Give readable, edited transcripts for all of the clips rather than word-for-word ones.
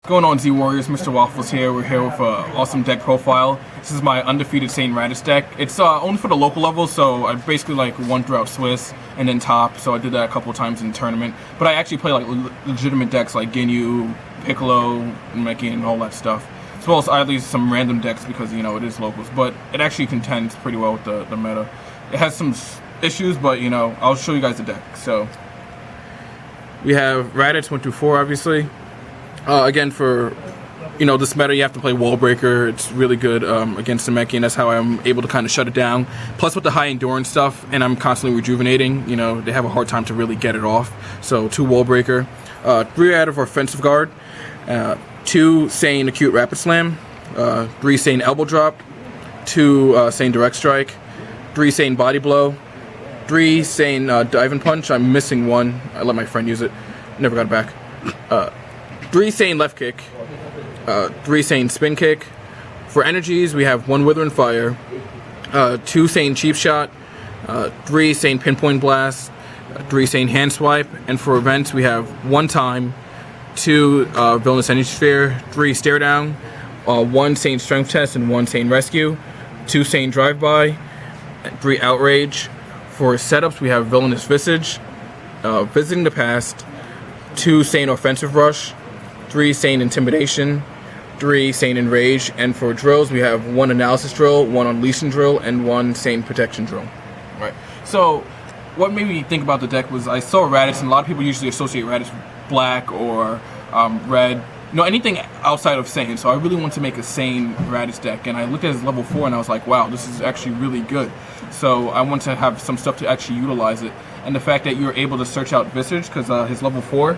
Going on, Z Warriors, MrWaffles here. We're here with an awesome deck profile. This is my Undefeated Saiyan Raditz deck. It's only for the local level, so I basically won throughout Swiss and then top, so I did that a couple of times in the tournament. But I actually play legitimate decks like Ginyu, Piccolo, Meki, and all that stuff. As well as at least some random decks because, you know, it is locals. But it actually contends pretty well with the meta. It has some issues, but, you know, I'll show you guys the deck. So, we have Raditz 1 through 4, obviously. Again, for, you know, this meta, you have to play Wall Breaker. It's really good against the Meki, and that's how I'm able to kind of shut it down. Plus, with the high endurance stuff, and I'm constantly rejuvenating, you know, they have a hard time to really get it off. So, 2 Wall Breaker. 3 out of our Offensive Guard. 2 Saiyan Acute Rapid Slam. 3 Saiyan Elbow Drop. 2 Saiyan Direct Strike. 3 Saiyan Body Blow. 3 Saiyan Dive Punch. I'm missing one. I let my friend use it. Never got it back. 3 Saiyan Left Kick, 3 Saiyan Spin Kick. For energies, we have 1 Withering Fire, 2 Saiyan Cheap Shot, 3 Saiyan Pinpoint Blast, 3 Saiyan Hand Swipe, and for events, we have 1 Time, 2 Villainous Energy Sphere, 3 Stare Down, 1 Saiyan Strength Test, and 1 Saiyan Rescue, 2 Saiyan Drive By, 3 Outrage. For setups, we have Villainous Visage, Visiting the Past, 2 Saiyan Offensive Rush, 3 Saiyan Intimidation, 3 Saiyan Enrage, and for drills we have 1 Analysis Drill, 1 Unleashing Drill, and 1 Saiyan Protection Drill. Right. So, what made me think about the deck was I saw Raditz, and a lot of people usually associate Raditz with black or red. You know, anything outside of Saiyan. So I really wanted to make a Saiyan Raditz deck, and I looked at his level 4 and I was like, wow, this is actually really good. So I want to have some stuff to actually utilize it. And the fact that you're able to search out Visage, because his level 4,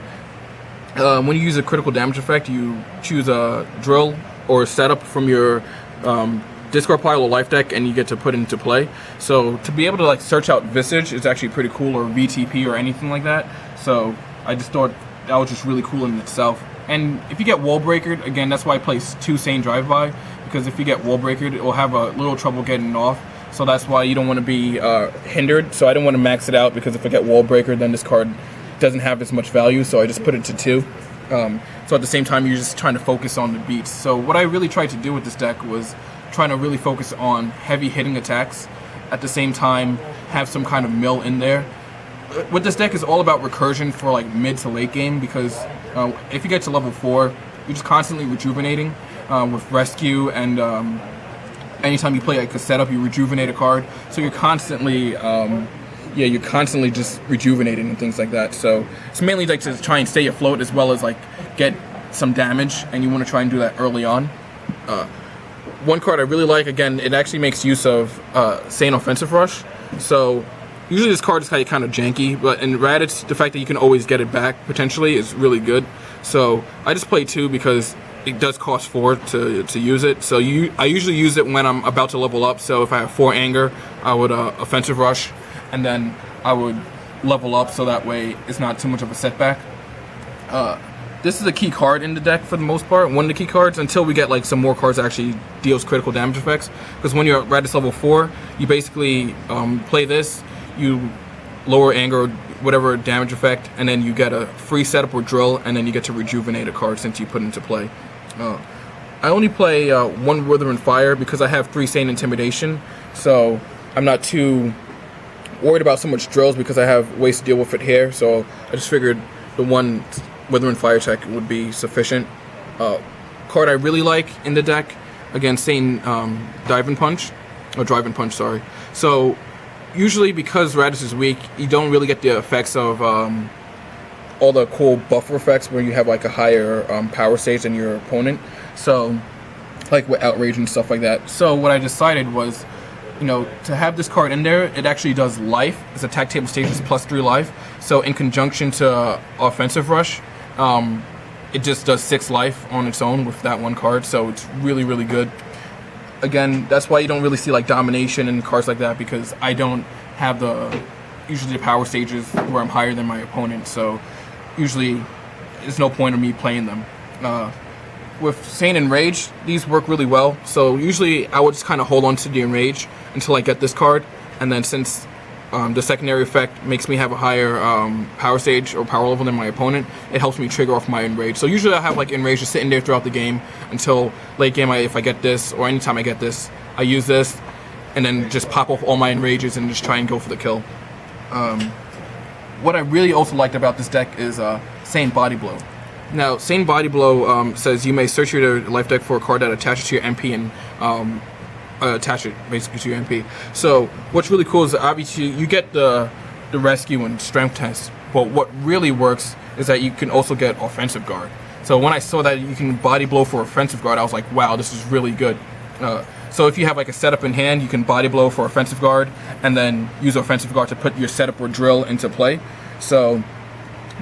when you use a critical damage effect, you choose a drill or a setup from your discard pile or life deck, and you get to put it into play. So to be able to search out Visage is actually pretty cool, or VTP or anything like that. So I just thought that was just really cool in itself. And if you get Wall Breakered, again, that's why I play 2 Saiyan Drive By, because if you get Wall Breakered, it will have a little trouble getting off. So that's why you don't want to be hindered. So I don't want to max it out, because if I get Wall Breaker, then this card doesn't have as much value, so I just put it to 2. So at the same time, you're just trying to focus on the beats. So what I really tried to do with this deck was trying to really focus on heavy hitting attacks, at the same time have some kind of mill in there. With this deck is all about recursion for mid to late game, because if you get to level 4, you're just constantly rejuvenating with Rescue, and anytime you play a setup, you rejuvenate a card, so you're constantly you're constantly just rejuvenating and things like that. So it's mainly to try and stay afloat, as well as get some damage, and you want to try and do that early on. One card I really like, again, it actually makes use of Saiyan Offensive Rush. So usually this card is kind of janky, but in Raditz, the fact that you can always get it back potentially is really good. So I just play 2 because it does cost 4 to use it. So I usually use it when I'm about to level up. So if I have 4 anger, I would Offensive Rush, and then I would level up, so that way it's not too much of a setback. This is a key card in the deck for the most part, one of the key cards, until we get some more cards that actually deals critical damage effects. Because when you're at Raditz level 4, you basically play this, you lower anger or whatever damage effect, and then you get a free setup or drill, and then you get to rejuvenate a card since you put it into play. I only play 1 Withering Fire because I have 3 Saiyan Intimidation, so I'm not too worried about so much drills because I have ways to deal with it here. So I just figured the 1 Withering Fire check would be sufficient. Card I really like in the deck, again, Saiyan Drive Punch, sorry. So usually, because Raditz is weak, you don't really get the effects of all the cool buffer effects where you have a higher power stage than your opponent. So with Outrage and stuff like that. So what I decided was, to have this card in there, it actually does life. Its attack table stages plus 3 life. So in conjunction to Offensive Rush, it just does 6 life on its own with that 1 card. So it's really, really good. Again, that's why you don't really see Domination and cards like that, because I don't have usually the power stages where I'm higher than my opponent. So usually there's no point of me playing them. With Saiyan Enrage, these work really well. So usually I would just kind of hold on to the Enrage until I get this card, and then since The secondary effect makes me have a higher power stage or power level than my opponent. It helps me trigger off my Enrage. So usually I have like Enrage just sitting there throughout the game until late game. If I get this, or anytime I get this, I use this and then just pop off all my Enrages and just try and go for the kill. What I really also liked about this deck is Saiyan Body Blow. Now, Saiyan Body Blow says you may search your life deck for a card that attaches to your MP and attach it basically to your MP. So what's really cool is obviously you get the rescue and strength test, but what really works is that you can also get offensive guard. So when I saw that you can body blow for offensive guard, I was like, wow, this is really good. So if you have like a setup in hand, you can body blow for offensive guard and then use offensive guard to put your setup or drill into play. So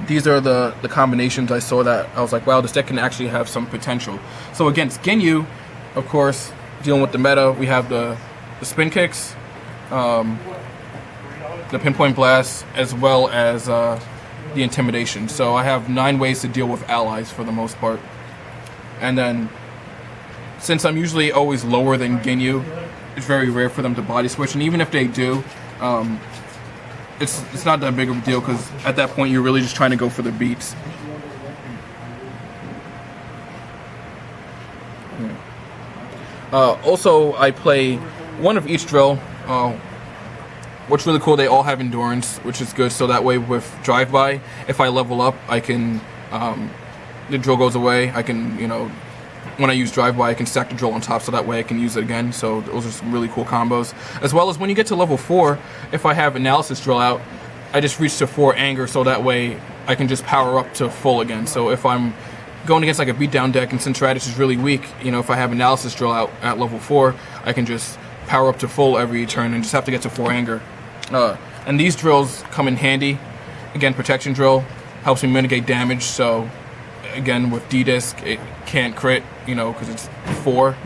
these are the combinations I saw that I was like, wow, this deck can actually have some potential. So against Ginyu, of course, dealing with the meta, we have the spin kicks, the pinpoint blast, as well as the intimidation. So I have 9 ways to deal with allies for the most part. And then, since I'm usually always lower than Ginyu, it's very rare for them to body switch. And even if they do, it's not that big of a deal because at that point you're really just trying to go for the beats. Also, I play one of each drill. What's really cool, they all have endurance, which is good. So that way with Drive By, if I level up, I can, the drill goes away. I can, when I use Drive By, I can stack the drill on top so that way I can use it again. So those are some really cool combos. As well as when you get to level 4, if I have Analysis drill out, I just reach to 4 Anger so that way I can just power up to full again. So if I'm going against like a beatdown deck and since Raditz is really weak, if I have Analysis drill out at level 4, I can just power up to full every turn and just have to get to 4 Anger. And these drills come in handy. Again, Protection Drill helps me mitigate damage, so again with D-Disc it can't crit, because it's 4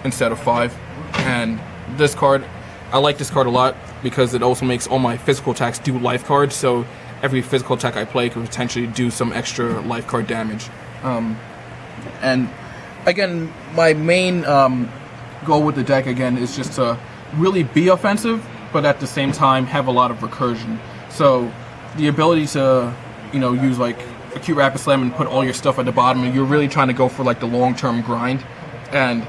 instead of 5. And this card, I like this card a lot because it also makes all my physical attacks do life cards, so every physical attack I play could potentially do some extra life card damage. And again, my main goal with the deck again is just to really be offensive, but at the same time have a lot of recursion. So the ability to, use like Acute Rapid Slam and put all your stuff at the bottom, and you're really trying to go for like the long-term grind, and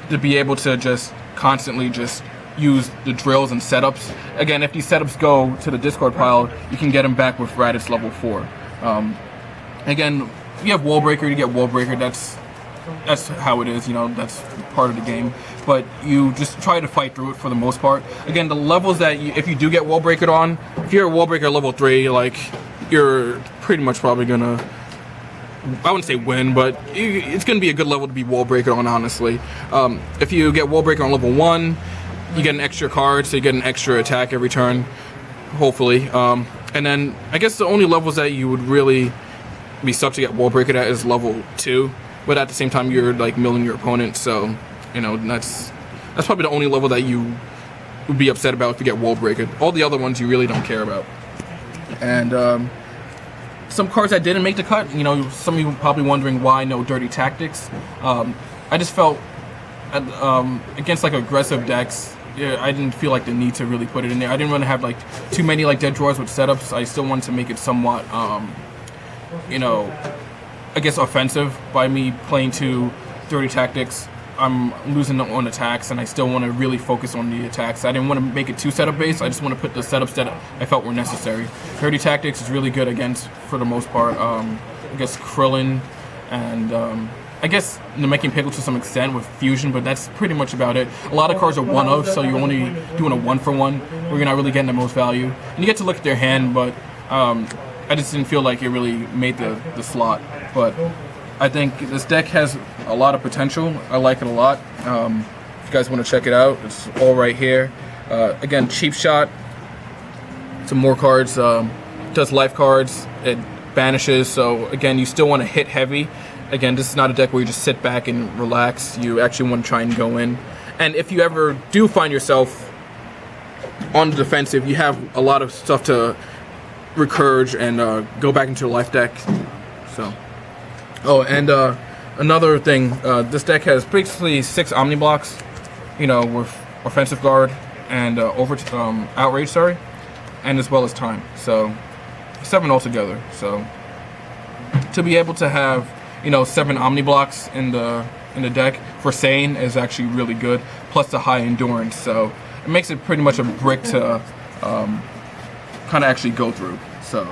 to be able to just constantly just use the drills and setups. Again, if these setups go to the discard pile, you can get them back with Raditz level 4. Again, you have Wall Breaker, you get Wall Breaker, that's how it is, that's part of the game. But you just try to fight through it for the most part. Again, the levels that if you do get Wall Breaker on, if you're a Wall Breaker level 3, like, you're pretty much probably gonna, I wouldn't say win, but it's gonna be a good level to be Wall Breaker on, honestly. If you get Wall Breaker on level 1, you get an extra card, so you get an extra attack every turn, hopefully. And then, I guess the only levels that you would really be stuck to get Wall Breaker at is level 2, but at the same time you're like milling your opponent, so that's probably the only level that you would be upset about if you get Wall Breaker. All the other ones you really don't care about. And some cards that didn't make the cut, some of you probably wondering why no Dirty Tactics. I just felt against like aggressive decks, I didn't feel like the need to really put it in there. I didn't want to have like too many like dead drawers with setups. I still wanted to make it somewhat I guess offensive by me playing 2 Dirty Tactics. I'm losing on attacks, and I still want to really focus on the attacks. I didn't want to make it too setup based. I just want to put the setups that I felt were necessary. Dirty Tactics is really good against, for the most part, I guess Krillin, and I guess making Pickle to some extent with Fusion, but that's pretty much about it. A lot of cards are one-of, so you're only doing a 1-for-1, where you're not really getting the most value. And you get to look at their hand, but I just didn't feel like it really made the slot. But I think this deck has a lot of potential. I like it a lot. If you guys want to check it out, it's all right here. Again, Cheap Shot. Some more cards. Does life cards. It banishes. So again, you still want to hit heavy. Again, this is not a deck where you just sit back and relax. You actually want to try and go in. And if you ever do find yourself on the defensive, you have a lot of stuff to recurge and go back into your life deck. So, and another thing, this deck has basically 6 Omni blocks, with offensive guard and Outrage. Sorry, and as well as time. So 7 altogether. So to be able to have, you know, 7 Omni blocks in the deck for Saiyan is actually really good. Plus the high endurance, so it makes it pretty much a brick to kind of actually go through. So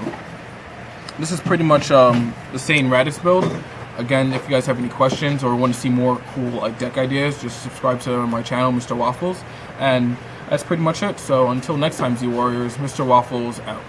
this is pretty much the Saiyan Raditz build. Again, if you guys have any questions or want to see more cool deck ideas, just subscribe to my channel, MrWaffles. And that's pretty much it. So until next time, Z Warriors, MrWaffles out.